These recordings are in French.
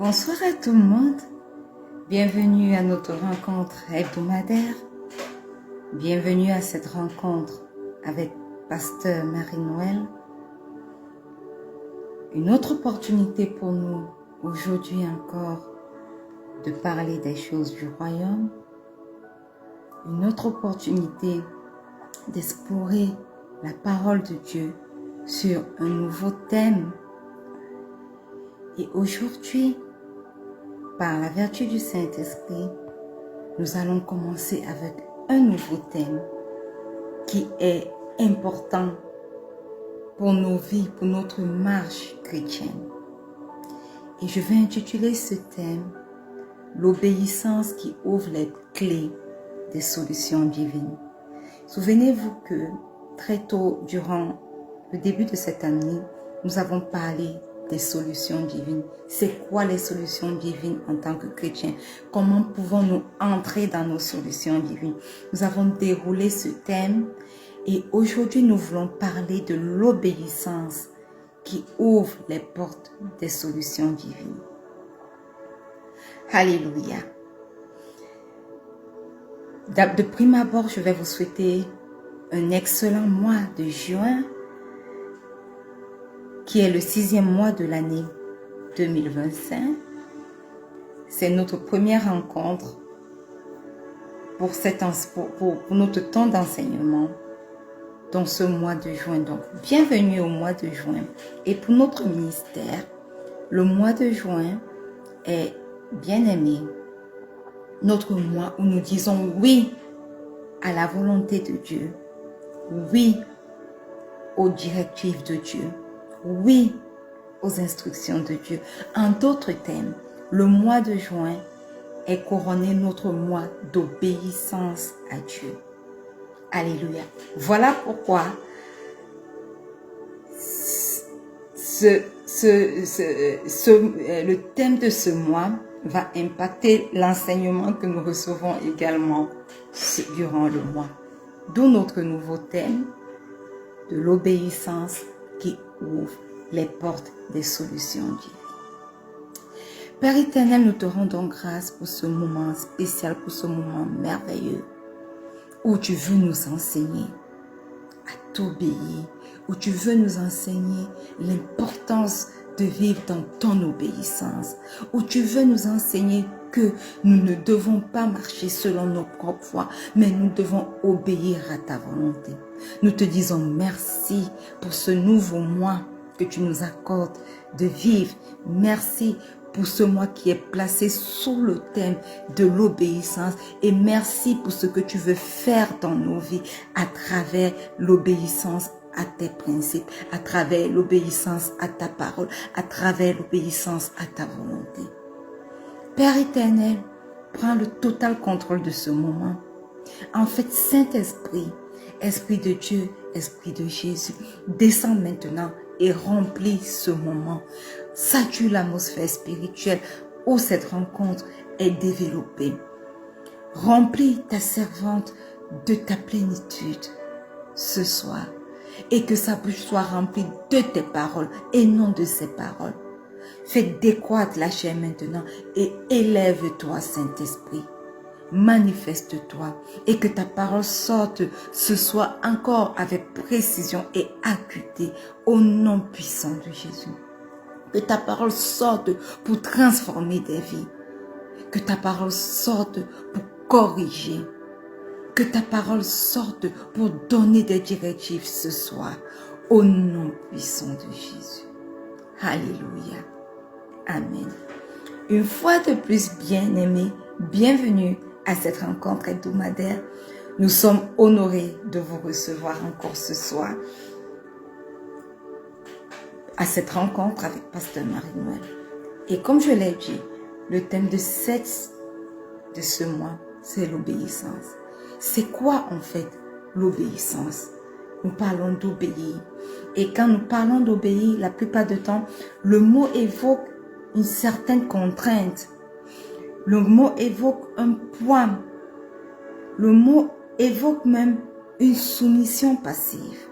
Bonsoir à tout le monde, bienvenue à notre rencontre hebdomadaire, bienvenue à cette rencontre avec Pasteur Marie-Noël. Une autre opportunité pour nous aujourd'hui encore de parler des choses du royaume, une autre opportunité d'explorer la parole de Dieu sur un nouveau thème. Et aujourd'hui, par la vertu du Saint-Esprit, nous allons commencer avec un nouveau thème qui est important pour nos vies, pour notre marche chrétienne. Et je vais intituler ce thème « L'obéissance qui ouvre les clés des solutions divines ». Souvenez-vous que très tôt durant le début de cette année, nous avons parlé des solutions divines. C'est quoi les solutions divines en tant que chrétiens? Comment pouvons-nous entrer dans nos solutions divines? Nous avons déroulé ce thème et aujourd'hui nous voulons parler de l'obéissance qui ouvre les portes des solutions divines. Alléluia. De prime abord, je vais vous souhaiter un excellent mois de juin qui est le 6e mois de l'année 2025. C'est notre première rencontre pour notre temps d'enseignement dans ce mois de juin. Donc, bienvenue au mois de juin. Et pour notre ministère, le mois de juin est bien aimé. Notre mois où nous disons oui à la volonté de Dieu, oui aux directives de Dieu, oui aux instructions de Dieu. En d'autres termes, le mois de juin est couronné notre mois d'obéissance à Dieu. Alléluia. Voilà pourquoi le thème de ce mois va impacter l'enseignement que nous recevons également durant le mois. D'où notre nouveau thème de l'obéissance qui ouvre les portes des solutions divines. Père éternel, nous te rendons grâce pour ce moment spécial, pour ce moment merveilleux où tu veux nous enseigner à t'obéir, où tu veux nous enseigner l'importance de vivre dans ton obéissance, où tu veux nous enseigner que nous ne devons pas marcher selon nos propres voies, mais nous devons obéir à ta volonté. Nous te disons merci pour ce nouveau mois que tu nous accordes de vivre. Merci pour ce mois qui est placé sous le thème de l'obéissance et merci pour ce que tu veux faire dans nos vies à travers l'obéissance à tes principes, à travers l'obéissance à ta parole, à travers l'obéissance à ta volonté. Père éternel, prends le total contrôle de ce moment. En fait, Saint-Esprit, Esprit de Dieu, Esprit de Jésus, descends maintenant et remplis ce moment. Sature l'atmosphère spirituelle où cette rencontre est développée. Remplis ta servante de ta plénitude ce soir et que sa bouche soit remplie de tes paroles et non de ses paroles. Fais décroître la chair maintenant et élève-toi, Saint-Esprit. Manifeste-toi et que ta parole sorte ce soir encore avec précision et acuité au nom puissant de Jésus. Que ta parole sorte pour transformer des vies. Que ta parole sorte pour corriger. Que ta parole sorte pour donner des directives ce soir au nom puissant de Jésus. Alléluia. Amen. Une fois de plus, bien-aimés, bienvenue à cette rencontre hebdomadaire. Nous sommes honorés de vous recevoir encore ce soir à cette rencontre avec Pasteur Marie-Noël. Et comme je l'ai dit, le thème de ce mois, c'est l'obéissance. C'est quoi en fait l'obéissance? Nous parlons d'obéir. Et quand nous parlons d'obéir, la plupart du temps, le mot évoque une certaine contrainte. Le mot évoque un poids. Le mot évoque même une soumission passive.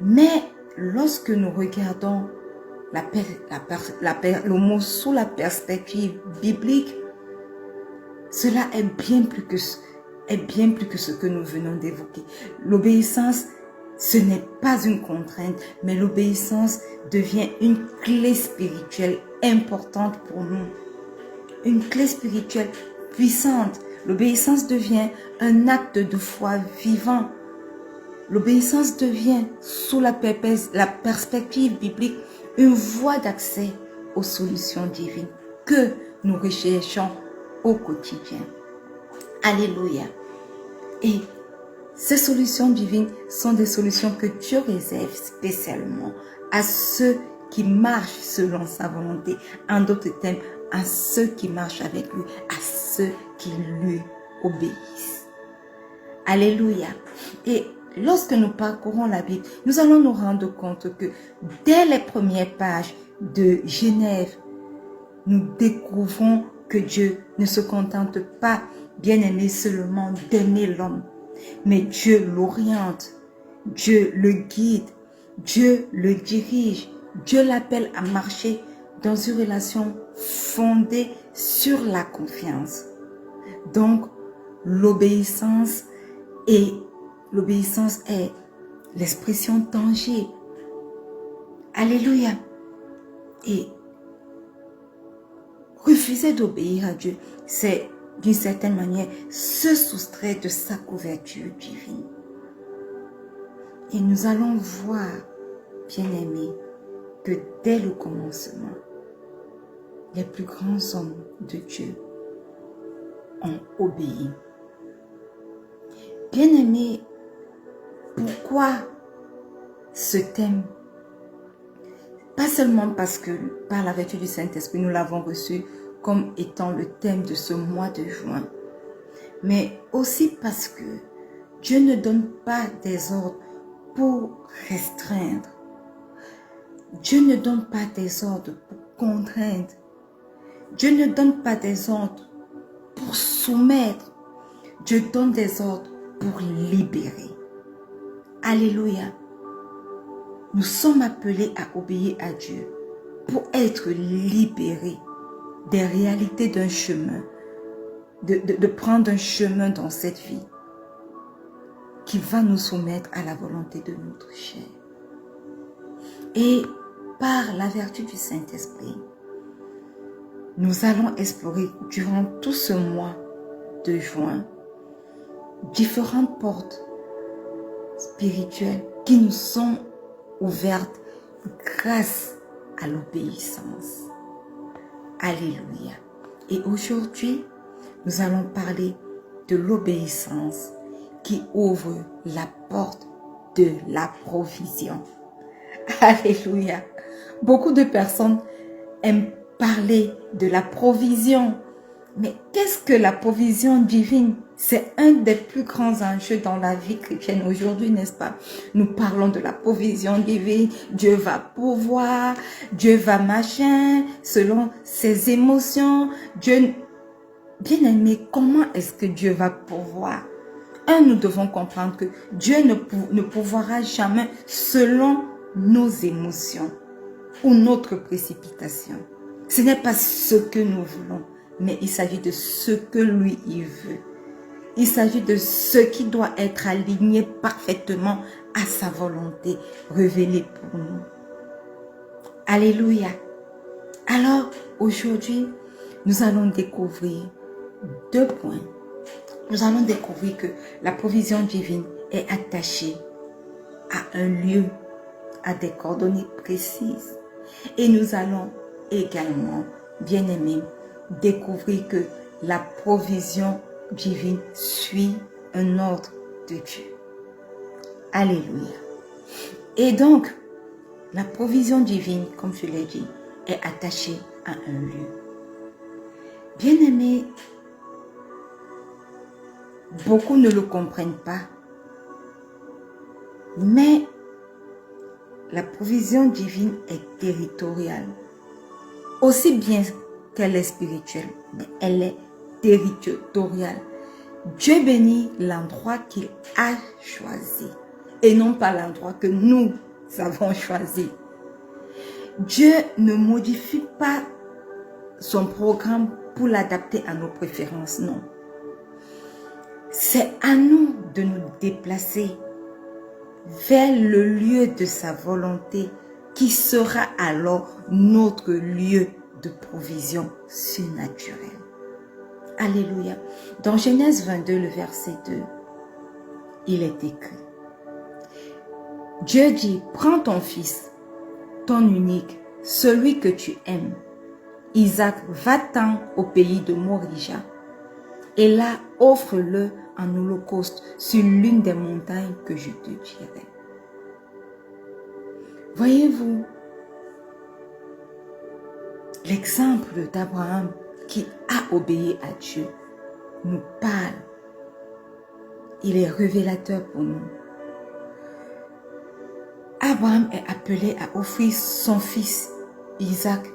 Mais lorsque nous regardons le mot sous la perspective biblique, cela est bien plus que ce que nous venons d'évoquer. L'obéissance, ce n'est pas une contrainte, mais l'obéissance devient une clé spirituelle importante pour nous. Une clé spirituelle puissante. L'obéissance devient un acte de foi vivant. L'obéissance devient, sous la perspective biblique, une voie d'accès aux solutions divines que nous recherchons au quotidien. Alléluia. Et ces solutions divines sont des solutions que Dieu réserve spécialement à ceux qui marchent selon sa volonté. En d'autres termes, à ceux qui marchent avec lui, à ceux qui lui obéissent. Alléluia. Et lorsque nous parcourons la Bible, nous allons nous rendre compte que dès les premières pages de Genèse, nous découvrons que Dieu ne se contente pas, bien aimé, seulement d'aimer l'homme. Mais Dieu l'oriente, Dieu le guide, Dieu le dirige, Dieu l'appelle à marcher dans une relation fondée sur la confiance. Donc, l'obéissance est l'expression tangible. Alléluia. Et refuser d'obéir à Dieu, c'est d'une certaine manière se soustraire de sa couverture divine. Et nous allons voir, bien-aimés, que dès le commencement, les plus grands hommes de Dieu ont obéi. Bien-aimés, pourquoi ce thème? Pas seulement parce que par la vertu du Saint-Esprit, nous l'avons reçu comme étant le thème de ce mois de juin, mais aussi parce que Dieu ne donne pas des ordres pour restreindre. Dieu ne donne pas des ordres pour contraindre. Dieu ne donne pas des ordres pour soumettre. Dieu donne des ordres pour libérer. Alléluia. Nous sommes appelés à obéir à Dieu pour être libérés des réalités d'un chemin, de prendre un chemin dans cette vie qui va nous soumettre à la volonté de notre chair. Et par la vertu du Saint-Esprit, nous allons explorer durant tout ce mois de juin différentes portes spirituelles qui nous sont ouvertes grâce à l'obéissance. Alléluia. Et aujourd'hui, nous allons parler de l'obéissance qui ouvre la porte de la provision. Alléluia. Beaucoup de personnes aiment parler de la provision. Mais qu'est-ce que la provision divine? C'est un des plus grands enjeux dans la vie chrétienne aujourd'hui, n'est-ce pas? Nous parlons de la provision divine. Dieu va pourvoir, Dieu va machin, selon ses émotions. Dieu, bien-aimé, comment est-ce que Dieu va pourvoir? Nous devons comprendre que Dieu ne pourvoira jamais selon nos émotions ou notre précipitation. Ce n'est pas ce que nous voulons, mais il s'agit de ce que lui, il veut. Il s'agit de ce qui doit être aligné parfaitement à sa volonté révélée pour nous. Alléluia. Alors, aujourd'hui, nous allons découvrir 2 points. Nous allons découvrir que la provision divine est attachée à un lieu, à des coordonnées précises. Et nous allons également, bien-aimés, découvrir que la provision divine suit un ordre de Dieu. Alléluia. Et donc, la provision divine, comme je l'ai dit, est attachée à un lieu. Bien-aimés, beaucoup ne le comprennent pas, mais la provision divine est territoriale. Aussi bien qu'elle est spirituelle, mais elle est territoriale. Dieu bénit l'endroit qu'il a choisi et non pas l'endroit que nous avons choisi. Dieu ne modifie pas son programme pour l'adapter à nos préférences, non. C'est à nous de nous déplacer vers le lieu de sa volonté qui sera alors notre lieu de provision surnaturelle. Alléluia. Dans Genèse 22, le verset 2, il est écrit. Dieu dit, prends ton fils, ton unique, celui que tu aimes. Isaac, va-t'en au pays de Morija et là offre-le en holocauste sur l'une des montagnes que je te dirai. Voyez-vous, l'exemple d'Abraham qui a obéi à Dieu nous parle. Il est révélateur pour nous. Abraham est appelé à offrir son fils Isaac,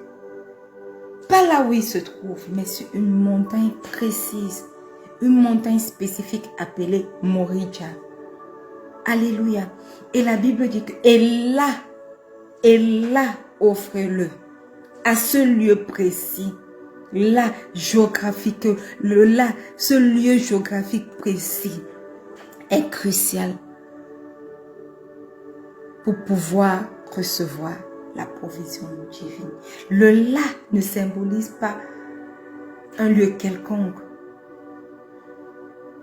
pas là où il se trouve, mais sur une montagne précise, une montagne spécifique appelée Morija. Alléluia. Et la Bible dit que, et là, offrez-le à ce lieu précis, là, géographique, ce lieu géographique précis est crucial pour pouvoir recevoir la provision divine. Le là ne symbolise pas un lieu quelconque.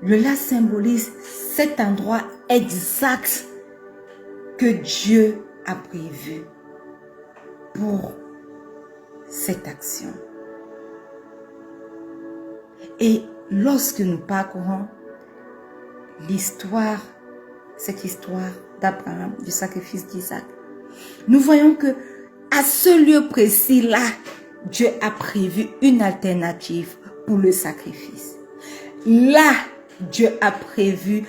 Le là symbolise cet endroit exact que Dieu a prévu pour cette action. Et lorsque nous parcourons cette histoire d'Abraham, du sacrifice d'Isaac, nous voyons que à ce lieu précis-là, Dieu a prévu une alternative pour le sacrifice. Là, Dieu a prévu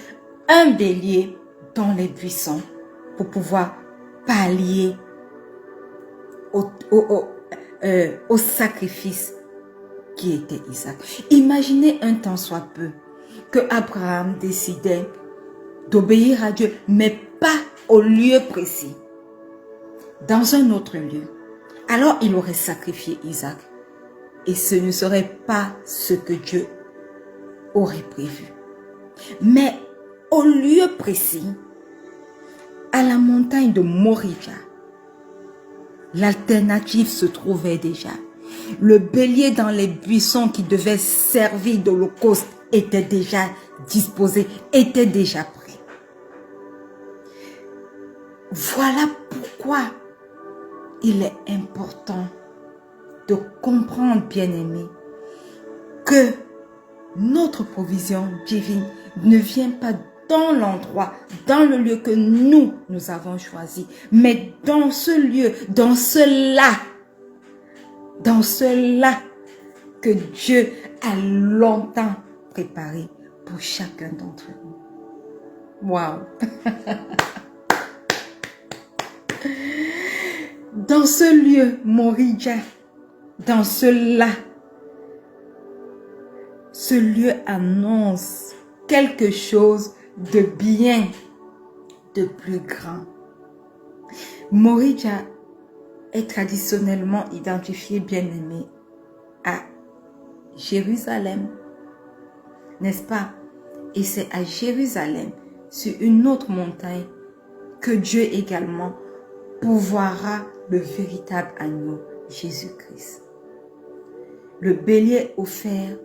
un bélier dans les buissons pour pouvoir pallier au sacrifice qui était Isaac. Imaginez un temps soit peu que Abraham décidait d'obéir à Dieu, mais pas au lieu précis, dans un autre lieu. Alors il aurait sacrifié Isaac et ce ne serait pas ce que Dieu aurait prévu. Mais au lieu précis, à la montagne de Morija, l'alternative se trouvait déjà. Le bélier dans les buissons qui devait servir d'holocauste était déjà disposé, était déjà prêt. Voilà pourquoi il est important de comprendre, bien-aimés, que notre provision divine ne vient pas dans l'endroit, dans le lieu que nous avons choisi, mais dans ce lieu, dans cela que Dieu a longtemps préparé pour chacun d'entre nous. Waouh! Dans ce lieu, Morija, dans ce lieu annonce quelque chose de bien, de plus grand. Morija est traditionnellement identifié, bien-aimé, à Jérusalem, n'est-ce pas? Et c'est à Jérusalem, sur une autre montagne, que Dieu également pourvoira le véritable agneau, Jésus-Christ. Le bélier offert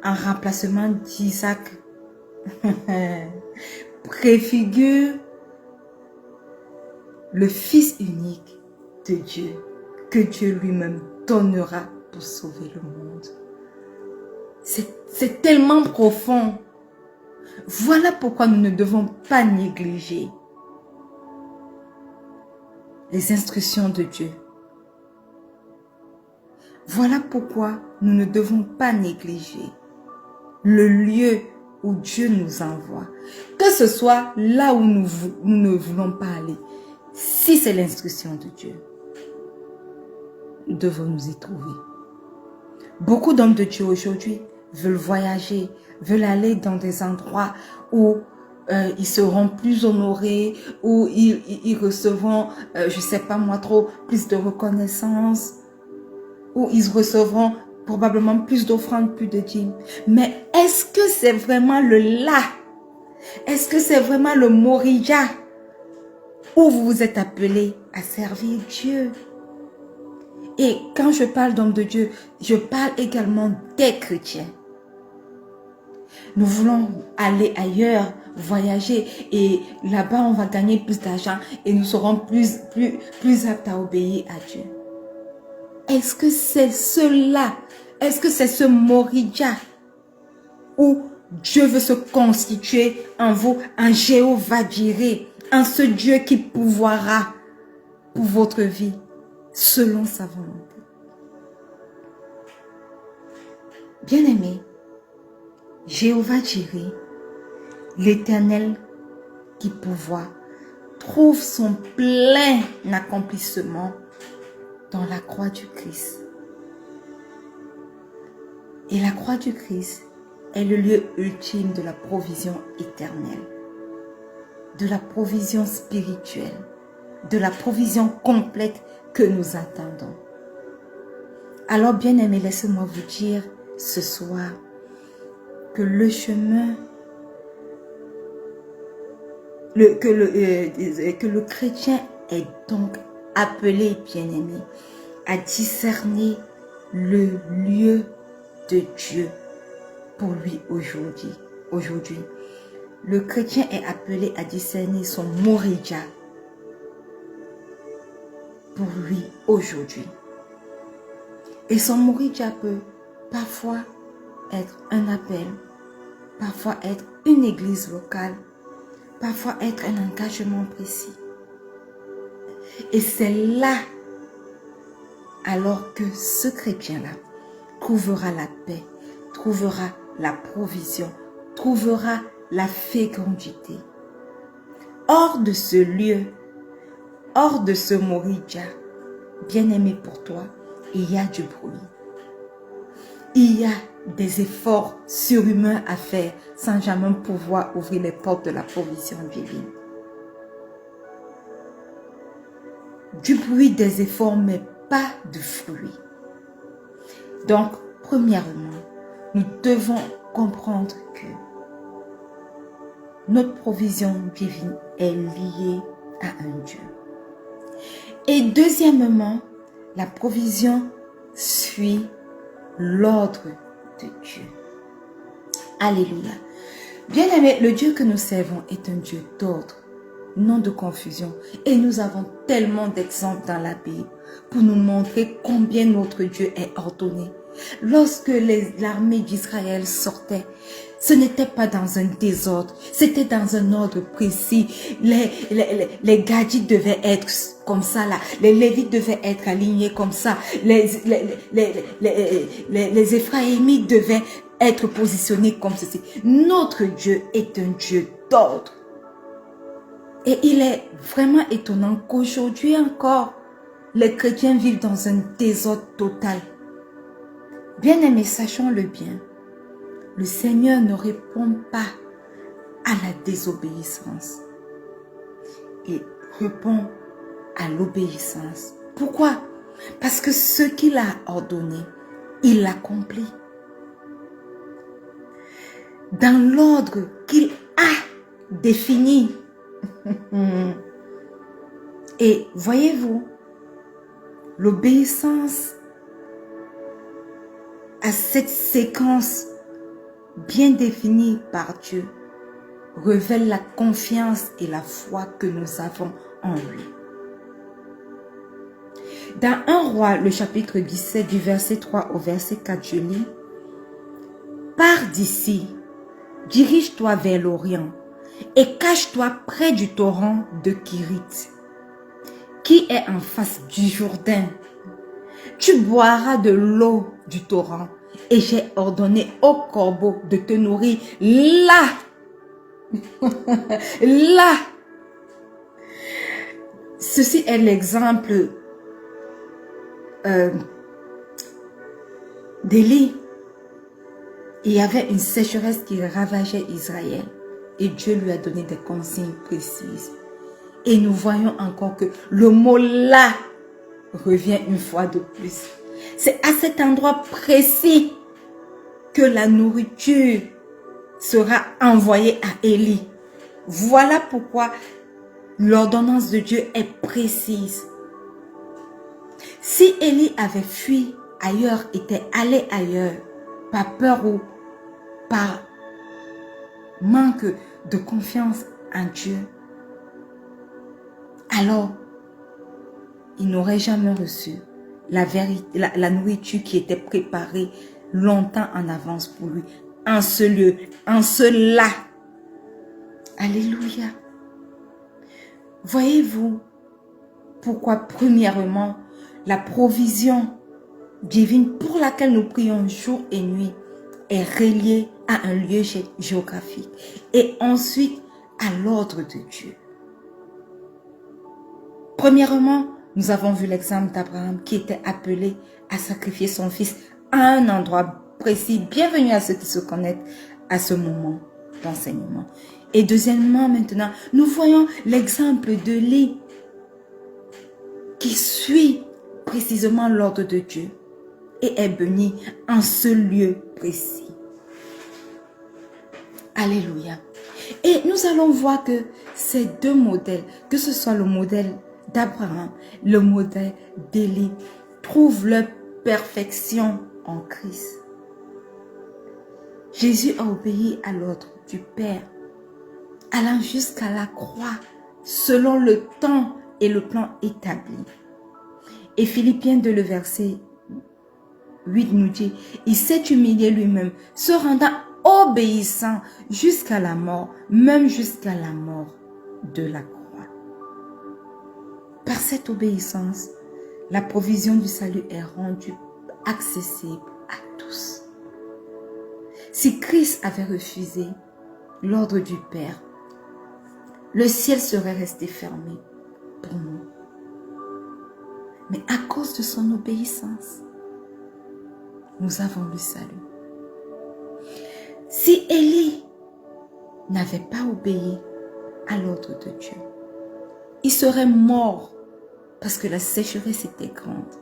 en remplacement d'Isaac préfigure le Fils unique de Dieu, que Dieu lui-même donnera pour sauver le monde. C'est tellement profond. Voilà pourquoi nous ne devons pas négliger les instructions de Dieu. Voilà pourquoi nous ne devons pas négliger le lieu où Dieu nous envoie. Que ce soit là où nous ne voulons pas aller. Si c'est l'instruction de Dieu, nous devons nous y trouver. Beaucoup d'hommes de Dieu aujourd'hui veulent voyager, veulent aller dans des endroits où ils seront plus honorés, ou ils recevront, je sais pas moi trop, plus de reconnaissance, ou ils recevront probablement plus d'offrandes, plus de dîmes. Mais est-ce que c'est vraiment le là? Est-ce que c'est vraiment le Morija où vous vous êtes appelés à servir Dieu? Et quand je parle d'hommes de Dieu, je parle également des chrétiens. Nous voulons aller ailleurs, voyager, et là-bas on va gagner plus d'argent et nous serons plus aptes à obéir à Dieu. Est-ce que c'est cela? Est-ce que c'est ce Morija où Dieu veut se constituer en vous, en Jéhovah-Jireh, en ce Dieu qui pourvoira pour votre vie selon sa volonté? Bien-aimés, Jéhovah-Jireh, l'Éternel qui pourvoit, trouve son plein accomplissement dans la croix du Christ. Et la croix du Christ est le lieu ultime de la provision éternelle, de la provision spirituelle, de la provision complète que nous attendons. Alors, bien-aimés, laissez-moi vous dire ce soir que le chemin, que le chrétien est donc appelé, bien-aimé, à discerner le lieu de Dieu pour lui aujourd'hui. Le chrétien est appelé à discerner son Morija pour lui aujourd'hui. Et son Morija peut parfois être un appel, parfois être une église locale, parfois être un engagement précis. Et c'est là alors que ce chrétien-là trouvera la paix, trouvera la provision, trouvera la fécondité. Hors de ce lieu, hors de ce Morija, bien-aimé pour toi, il y a du bruit. Il y a des efforts surhumains à faire sans jamais pouvoir ouvrir les portes de la provision divine. Du bruit, des efforts, mais pas de fruits. Donc, premièrement, nous devons comprendre que notre provision divine est liée à un Dieu. Et deuxièmement, la provision suit l'ordre de Dieu. Alléluia. Bien-aimés, le Dieu que nous servons est un Dieu d'ordre, non de confusion. Et nous avons tellement d'exemples dans la Bible pour nous montrer combien notre Dieu est ordonné. Lorsque l'armée d'Israël sortait, ce n'était pas dans un désordre, c'était dans un ordre précis. Les gadgets devaient être comme ça là, les Lévites devaient être alignés comme ça, les Éphraïmites devaient être positionnés comme ceci. Notre Dieu est un Dieu d'ordre. Et il est vraiment étonnant qu'aujourd'hui encore, les chrétiens vivent dans un désordre total. Bien-aimés, sachons-le bien, le Seigneur ne répond pas à la désobéissance. Il répond à l'obéissance. Pourquoi? Parce que ce qu'il a ordonné, il l'accomplit. Dans l'ordre qu'il a défini. Et voyez-vous, l'obéissance à cette séquence bien définie par Dieu révèle la confiance et la foi que nous avons en lui. Dans 1 Roi, le chapitre 17, du verset 3 au verset 4, je lis: « Pars d'ici, dirige-toi vers l'Orient et cache-toi près du torrent de Kirit, qui est en face du Jourdain. Tu boiras de l'eau du torrent et j'ai ordonné aux corbeaux de te nourrir là. » Là. Ceci est l'exemple d'Élie. Il y avait une sécheresse qui ravageait Israël. et Dieu lui a donné des consignes précises. Et nous voyons encore que le mot là revient une fois de plus. C'est à cet endroit précis que la nourriture sera envoyée à Élie. Voilà pourquoi l'ordonnance de Dieu est précise. Si Élie avait fui ailleurs, était allé ailleurs, par peur ou par manque de confiance en Dieu, alors il n'aurait jamais reçu la nourriture qui était préparée longtemps en avance pour lui, en ce lieu, en cela. Alléluia. Voyez-vous pourquoi, premièrement, la provision divine pour laquelle nous prions jour et nuit est reliée à un lieu géographique et ensuite à l'ordre de Dieu. Premièrement, nous avons vu l'exemple d'Abraham qui était appelé à sacrifier son fils à un endroit précis. Bienvenue à ceux qui se connectent à ce moment d'enseignement. Et deuxièmement, maintenant, nous voyons l'exemple de Élie qui suit précisément l'ordre de Dieu et est béni en ce lieu précis. Alléluia. Et nous allons voir que ces deux modèles, que ce soit le modèle d'Abraham, le modèle d'Élie, trouvent leur perfection en Christ. Jésus a obéi à l'ordre du Père, allant jusqu'à la croix, selon le temps et le plan établi. Et Philippiens 2, le verset 8 nous dit, il s'est humilié lui-même, se rendant obéissant jusqu'à la mort, même jusqu'à la mort de la croix. Par cette obéissance, la provision du salut est rendue accessible à tous. Si Christ avait refusé l'ordre du Père, le ciel serait resté fermé pour nous. Mais à cause de son obéissance, nous avons le salut. Si Élie n'avait pas obéi à l'ordre de Dieu, il serait mort parce que la sécheresse était grande.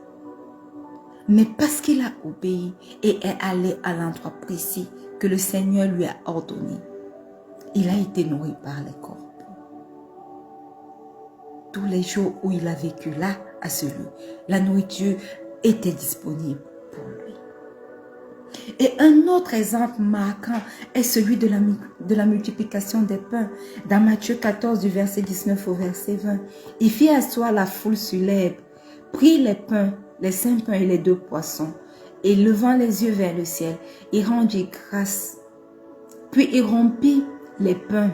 Mais parce qu'il a obéi et est allé à l'endroit précis que le Seigneur lui a ordonné, il a été nourri par les corbeaux. Tous les jours où il a vécu là, à ce lieu, la nourriture était disponible pour lui. Et un autre exemple marquant est celui de la multiplication des pains. Dans Matthieu 14, du verset 19 au verset 20, il fit asseoir la foule sur l'herbe, prit les pains, les 5 pains et les 2 poissons, et levant les yeux vers le ciel, il rendit grâce. Puis il rompit les pains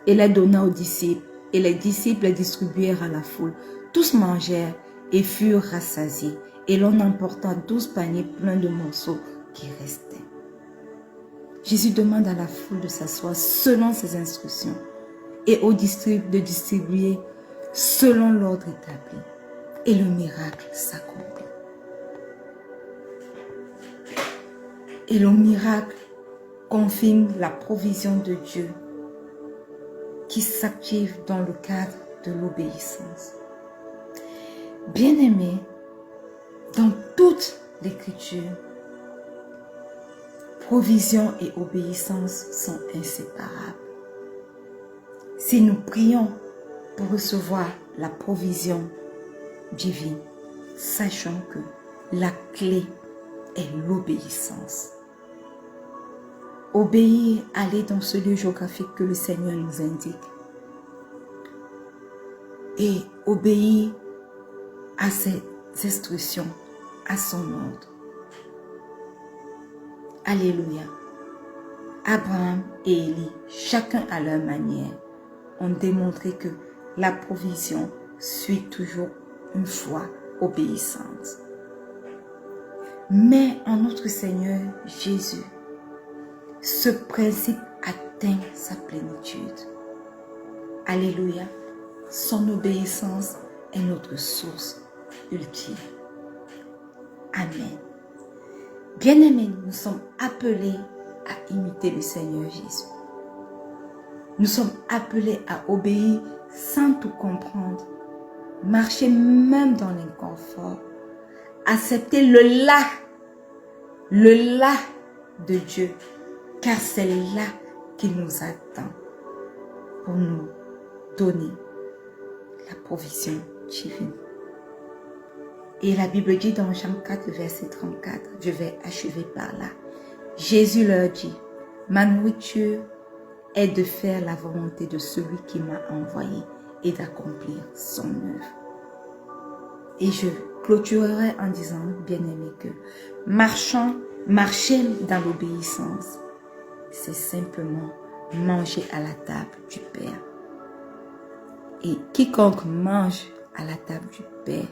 et les donna aux disciples, et les disciples les distribuèrent à la foule. Tous mangèrent et furent rassasiés, et l'on emporta 12 paniers pleins de morceaux qui restaient. Jésus demande à la foule de s'asseoir selon ses instructions et aux disciples de distribuer selon l'ordre établi. Et le miracle s'accomplit. Et le miracle confirme la provision de Dieu qui s'active dans le cadre de l'obéissance. Bien-aimés, dans toute l'Écriture, provision et obéissance sont inséparables. Si nous prions pour recevoir la provision divine, sachons que la clé est l'obéissance. Obéir, aller dans ce lieu géographique que le Seigneur nous indique. Et obéir à ses instructions, à son ordre. Alléluia. Abraham et Élie, chacun à leur manière, ont démontré que la provision suit toujours une foi obéissante. Mais en notre Seigneur Jésus, ce principe atteint sa plénitude. Alléluia. Son obéissance est notre source ultime. Amen. Bien-aimés, nous sommes appelés à imiter le Seigneur Jésus. Nous sommes appelés à obéir sans tout comprendre. Marcher même dans l'inconfort. Accepter le là de Dieu. Car c'est là qu'il nous attend pour nous donner la provision divine. Et la Bible dit dans Jean 4, verset 34, je vais achever par là. Jésus leur dit, ma nourriture est de faire la volonté de celui qui m'a envoyé et d'accomplir son œuvre. Et je clôturerai en disant, bien-aimé, que marcher dans l'obéissance, c'est simplement manger à la table du Père. Et quiconque mange à la table du Père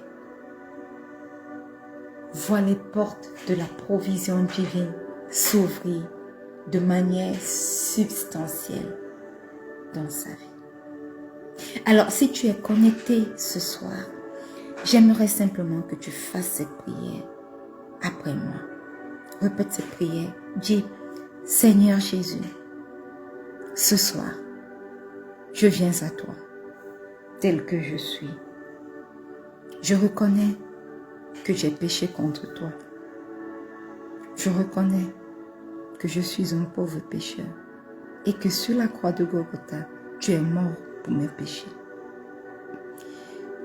voit les portes de la provision divine s'ouvrir de manière substantielle dans sa vie. Alors, si tu es connecté ce soir, j'aimerais simplement que tu fasses cette prière après moi. Répète cette prière. Dis, Seigneur Jésus, ce soir, je viens à toi, tel que je suis. Je reconnais que j'ai péché contre toi. Je reconnais que je suis un pauvre pécheur et que sur la croix de Golgotha, tu es mort pour mes péchés.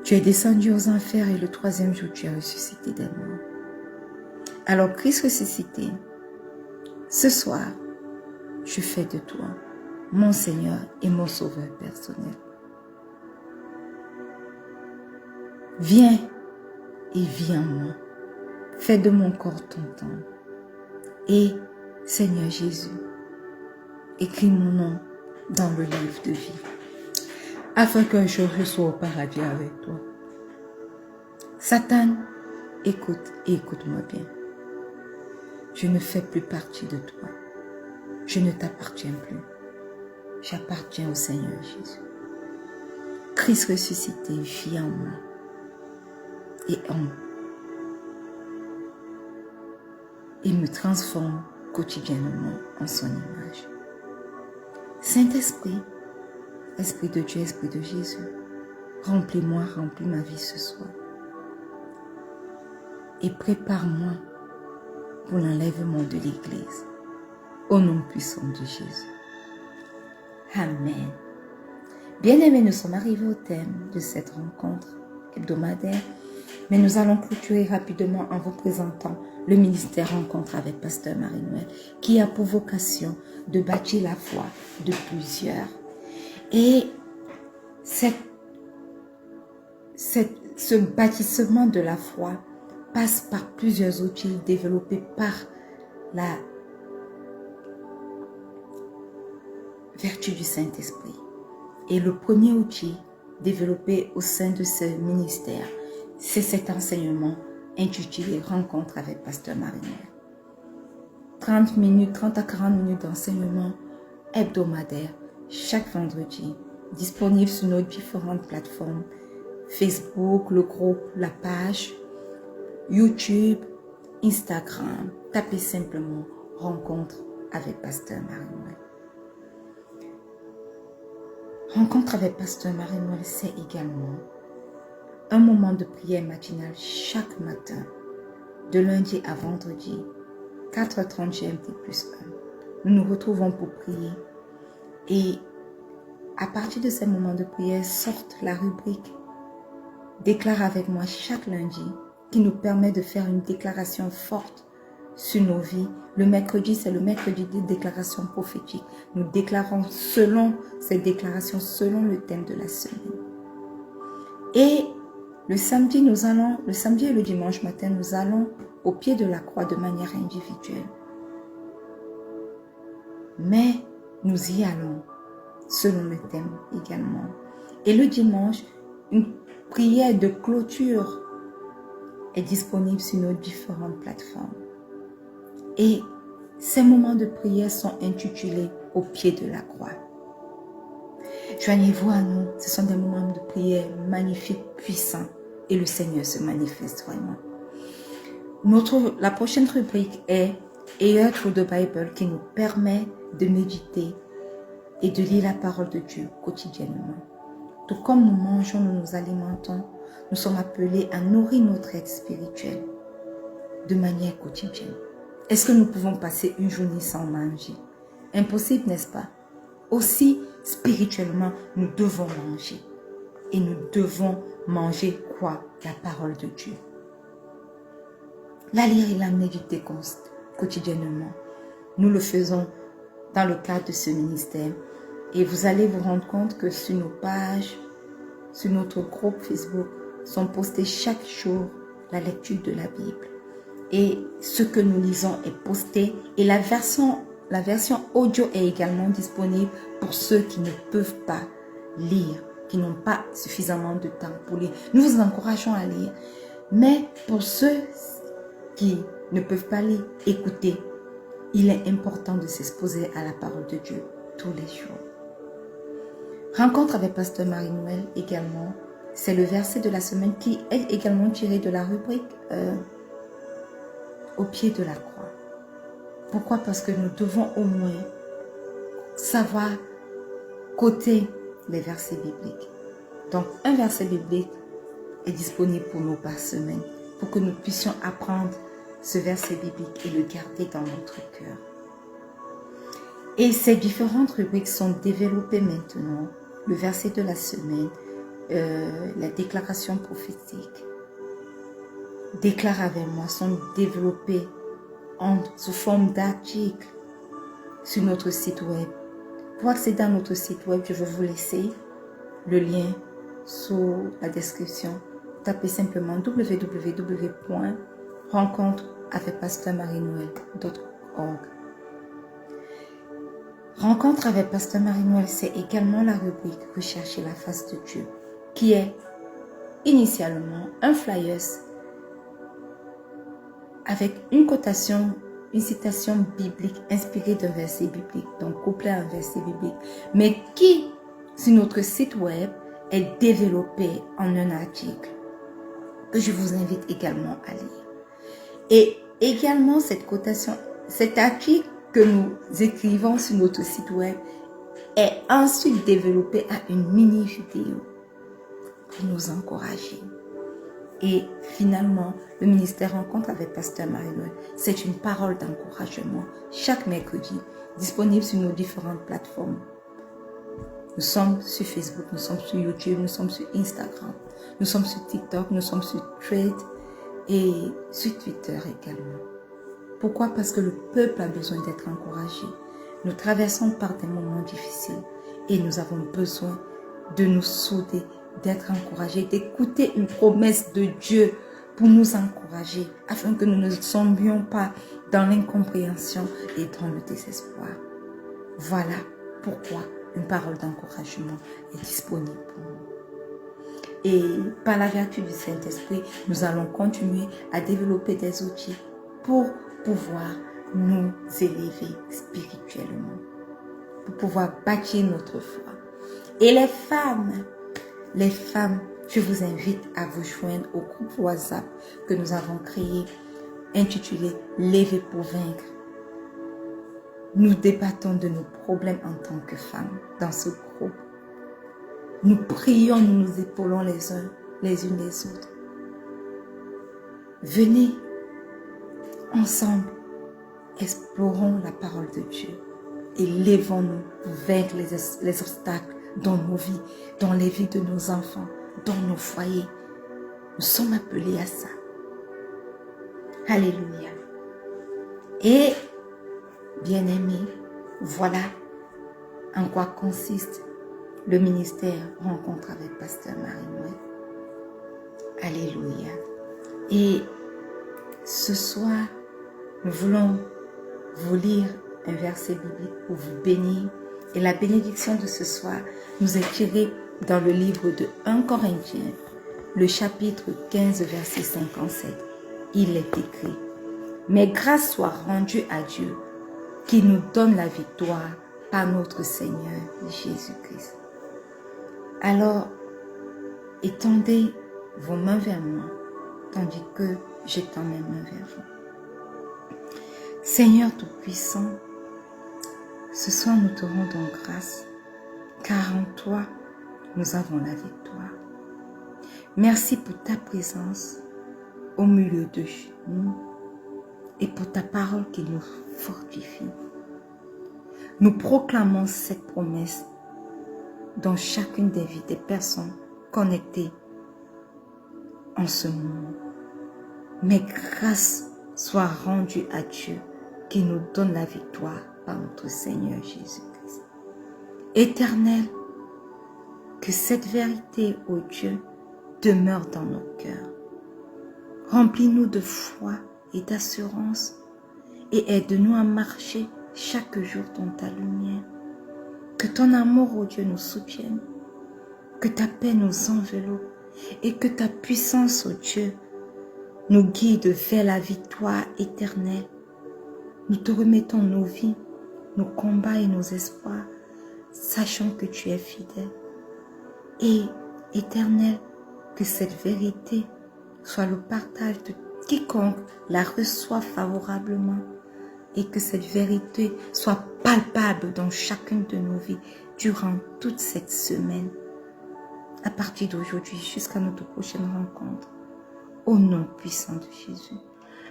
Tu es descendu aux enfers et le troisième jour, tu es ressuscité des morts. Alors, Christ ressuscité, ce soir, je fais de toi mon Seigneur et mon Sauveur personnel. Viens et vis en moi. Fais de mon corps ton temple. Et, Seigneur Jésus, écris mon nom dans le livre de vie, afin qu'un jour je sois au paradis avec toi. Satan, écoute et écoute-moi bien. Je ne fais plus partie de toi. Je ne t'appartiens plus. J'appartiens au Seigneur Jésus. Christ ressuscité vit en moi et me transforme quotidiennement en son image. Saint-Esprit, Esprit de Dieu, Esprit de Jésus, remplis-moi, remplis ma vie ce soir. Et prépare-moi pour l'enlèvement de l'Église. Au nom puissant de Jésus. Amen. Bien-aimés, nous sommes arrivés au thème de cette rencontre hebdomadaire, mais nous allons clôturer rapidement en vous présentant le ministère Rencontre avec Pasteur Marie-Noël, qui a pour vocation de bâtir la foi de plusieurs. Et ce bâtissement de la foi passe par plusieurs outils développés par la vertu du Saint-Esprit. Et le premier outil développé au sein de ce ministère, c'est cet enseignement intitulé Rencontre avec Pasteur Marie-Noël. 30 à 40 minutes d'enseignement hebdomadaire chaque vendredi, disponible sur nos différentes plateformes, Facebook, le groupe, la page, YouTube, Instagram. Tapez simplement Rencontre avec Pasteur Marie-Noël. Rencontre avec Pasteur Marie-Noël, c'est également un moment de prière matinale chaque matin, de lundi à vendredi, 4h30 GMT plus 1. Nous nous retrouvons pour prier et à partir de ces moments de prière sortent la rubrique Déclare avec moi chaque lundi qui nous permet de faire une déclaration forte sur nos vies. Le mercredi, c'est le mercredi des déclarations prophétiques. Nous déclarons selon ces déclarations, selon le thème de la semaine. Et le samedi et le dimanche matin, nous allons au pied de la croix de manière individuelle. Mais nous y allons selon le thème également. Et le dimanche, une prière de clôture est disponible sur nos différentes plateformes. Et ces moments de prière sont intitulés au pied de la croix. Joignez-vous à nous, ce sont des moments de prière magnifiques, puissants, et le Seigneur se manifeste vraiment. La prochaine rubrique est A Year Through the Bible, qui nous permet de méditer et de lire la parole de Dieu quotidiennement. Tout comme nous mangeons, nous nous alimentons, nous sommes appelés à nourrir notre être spirituel de manière quotidienne. Est-ce que nous pouvons passer une journée sans manger? Impossible, n'est-ce pas? Aussi, spirituellement, nous devons manger. Et nous devons manger quoi? La parole de Dieu. La lire et la méditer quotidiennement. Nous le faisons dans le cadre de ce ministère. Et vous allez vous rendre compte que sur nos pages, sur notre groupe Facebook, sont postés chaque jour la lecture de la Bible. Et ce que nous lisons est posté. Et la version audio est également disponible pour ceux qui ne peuvent pas lire, qui n'ont pas suffisamment de temps pour lire. Nous vous encourageons à lire. Mais pour ceux qui ne peuvent pas lire, écoutez. Il est important de s'exposer à la parole de Dieu tous les jours. Rencontre avec Pasteur Marie-Noël également. C'est le verset de la semaine qui est également tiré de la rubrique au pied de la croix. Pourquoi? Parce que nous devons au moins savoir coter les versets bibliques. Donc, un verset biblique est disponible pour nous par semaine pour que nous puissions apprendre ce verset biblique et le garder dans notre cœur. Et ces différentes rubriques sont développées maintenant. Le verset de la semaine, la déclaration prophétique, déclare avec moi, sont développées sous forme d'articles sur notre site web. Pour accéder à notre site web, je vais vous laisser le lien sous la description. Tapez simplement www.rencontreavecpasteurmarie-noël.org. Rencontre avec Pasteur Marie-Noël, c'est également la rubrique Rechercher la face de Dieu, qui est initialement un flyers avec une cotation, une citation biblique inspirée d'un verset biblique, donc couplé à un verset biblique, mais qui, sur notre site web, est développé en un article que je vous invite également à lire. Et également cette cotation, cet article que nous écrivons sur notre site web est ensuite développé à une mini vidéo pour nous encourager. Et finalement, le ministère Rencontre avec Pasteur Marie-Noël, c'est une parole d'encouragement chaque mercredi, disponible sur nos différentes plateformes. Nous sommes sur Facebook, nous sommes sur YouTube, nous sommes sur Instagram, nous sommes sur TikTok, nous sommes sur Threads et sur Twitter également. Pourquoi? Parce que le peuple a besoin d'être encouragé. Nous traversons par des moments difficiles et nous avons besoin de nous souder, d'être encouragés, d'écouter une promesse de Dieu pour nous encourager, afin que nous ne tombions pas dans l'incompréhension et dans le désespoir. Voilà pourquoi une parole d'encouragement est disponible pour nous. Et par la vertu du Saint-Esprit, nous allons continuer à développer des outils pour pouvoir nous élever spirituellement, pour pouvoir bâtir notre foi. Et les femmes, je vous invite à vous joindre au groupe WhatsApp que nous avons créé, intitulé « Lever pour vaincre ». Nous débattons de nos problèmes en tant que femmes dans ce groupe. Nous prions, nous nous épaulons les uns les unes les autres. Venez, ensemble, explorons la parole de Dieu et levons-nous pour vaincre les obstacles dans nos vies, dans les vies de nos enfants, dans nos foyers. Nous sommes appelés à ça. Alléluia. Et, bien-aimés, voilà en quoi consiste le ministère Rencontre avec Pasteur Marie-Noël. Alléluia. Et ce soir, nous voulons vous lire un verset biblique pour vous bénir. Et la bénédiction de ce soir nous est tirée dans le livre de 1 Corinthiens, le chapitre 15, verset 57. Il est écrit: « Mais grâce soit rendue à Dieu, qui nous donne la victoire par notre Seigneur Jésus-Christ. » Alors, étendez vos mains vers moi, tandis que j'étends mes mains vers vous. Seigneur Tout-Puissant, ce soir nous te rendons grâce car en toi, nous avons la victoire. Merci pour ta présence au milieu de nous et pour ta parole qui nous fortifie. Nous proclamons cette promesse dans chacune des vies des personnes connectées en ce moment. Mais grâce soit rendue à Dieu qui nous donne la victoire par notre Seigneur Jésus-Christ. Éternel, que cette vérité, ô Dieu, demeure dans nos cœurs. Remplis-nous de foi et d'assurance et aide-nous à marcher chaque jour dans ta lumière. Que ton amour, ô Dieu, nous soutienne, que ta paix nous enveloppe et que ta puissance, ô Dieu, nous guide vers la victoire éternelle. Nous te remettons nos vies, nos combats et nos espoirs, sachant que tu es fidèle. Et, Éternel, que cette vérité soit le partage de quiconque la reçoit favorablement et que cette vérité soit palpable dans chacune de nos vies durant toute cette semaine, à partir d'aujourd'hui jusqu'à notre prochaine rencontre. Au nom puissant de Jésus,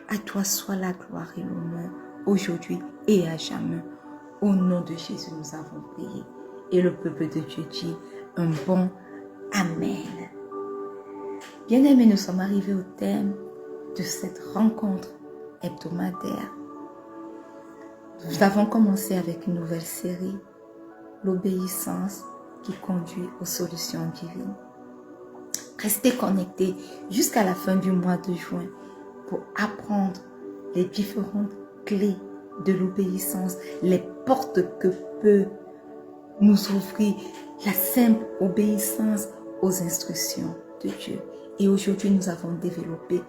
à toi soit la gloire et l'honneur, aujourd'hui et à jamais. Au nom de Jésus, nous avons prié. Et le peuple de Dieu dit un bon Amen. Bien-aimés, nous sommes arrivés au thème de cette rencontre hebdomadaire. Nous avons commencé avec une nouvelle série, l'obéissance qui conduit aux solutions divines. Restez connectés jusqu'à la fin du mois de juin pour apprendre les différentes clés de l'obéissance, les portes que peut nous ouvrir la simple obéissance aux instructions de Dieu. Et aujourd'hui, nous avons développé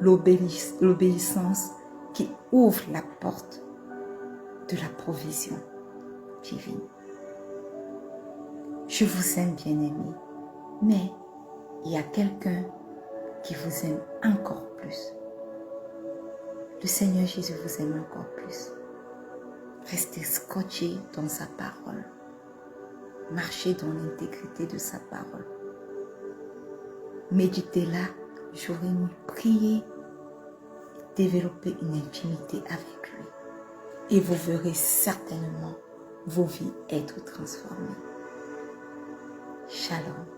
l'obéissance qui ouvre la porte de la provision divine. Je vous aime, bien-aimés, mais il y a quelqu'un qui vous aime encore plus. Le Seigneur Jésus vous aime encore plus. Restez scotchés dans sa parole. Marchez dans l'intégrité de sa parole. Méditez-la jour et nuit. Priez. Développez une intimité avec lui. Et vous verrez certainement vos vies être transformées. Shalom.